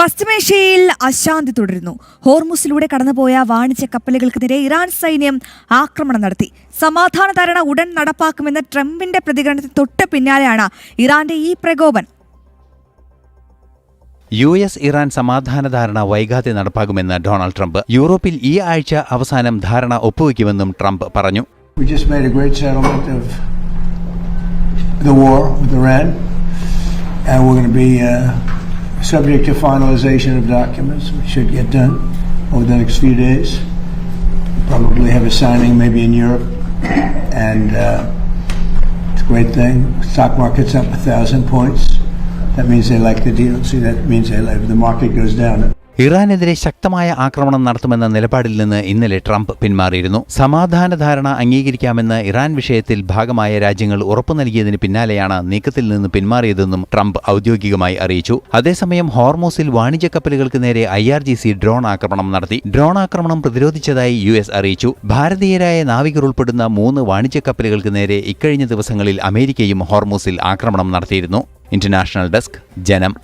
പശ്ചിമേഷ്യയിൽ അശാന്തി തുടരുന്നു. ഹോർമുസിലൂടെ കടന്നുപോയ വാണിജ്യ കപ്പലുകൾക്കെതിരെ ഇറാൻ സൈന്യം ആക്രമണം നടത്തി. സമാധാന ധാരണ ഉടൻ നടപ്പാക്കുമെന്ന ട്രംപിന്റെ പ്രതികരണത്തിന് തൊട്ട് പിന്നാലെയാണ് ഇറാന്റെ ഈ പ്രകോപനം. ഇറാൻ സമാധാന ധാരണ വൈകാതെ നടപ്പാക്കുമെന്ന് ഡൊണാൾഡ് ട്രംപ്. യൂറോപ്പിൽ ഈ ആഴ്ച അവസാനം ധാരണ ഒപ്പുവെക്കുമെന്നും ട്രംപ് പറഞ്ഞു. We just made a great settlement of the war with Iran, and we're going to be subject to finalization of documents, which should get done over the next few days. Probably have a signing maybe in Europe, and it's a great thing. Stock market's up 1,000 points. That means they like the deal. See, that means they like the market goes down. ഇറാനെതിരെ ശക്തമായ ആക്രമണം നടത്തുമെന്ന നിലപാടിൽ നിന്ന് ഇന്നലെ Trump പിന്മാറിയിരുന്നു. സമാധാന ധാരണ അംഗീകരിക്കാമെന്ന് Iran വിഷയത്തിൽ ഭാഗമായ രാജ്യങ്ങൾ ഉറപ്പു നൽകിയതിന് പിന്നാലെയാണ് നീക്കത്തിൽ നിന്ന് പിന്മാറിയതെന്നും ട്രംപ് ഔദ്യോഗികമായി അറിയിച്ചു. അതേസമയം ഹോർമൂസിൽ വാണിജ്യ കപ്പലുകൾക്ക് നേരെ IRGC ഡ്രോൺ ആക്രമണം നടത്തി. ഡ്രോൺ ആക്രമണം പ്രതിരോധിച്ചതായി US അറിയിച്ചു. ഭാരതീയരായ നാവികർ ഉൾപ്പെടുന്ന 3 വാണിജ്യ കപ്പലുകൾക്ക് നേരെ ഇക്കഴിഞ്ഞ ദിവസങ്ങളിൽ അമേരിക്കയും ഹോർമൂസിൽ ആക്രമണം നടത്തിയിരുന്നു. ഇന്റർനാഷണൽ ഡെസ്ക്, ജനം.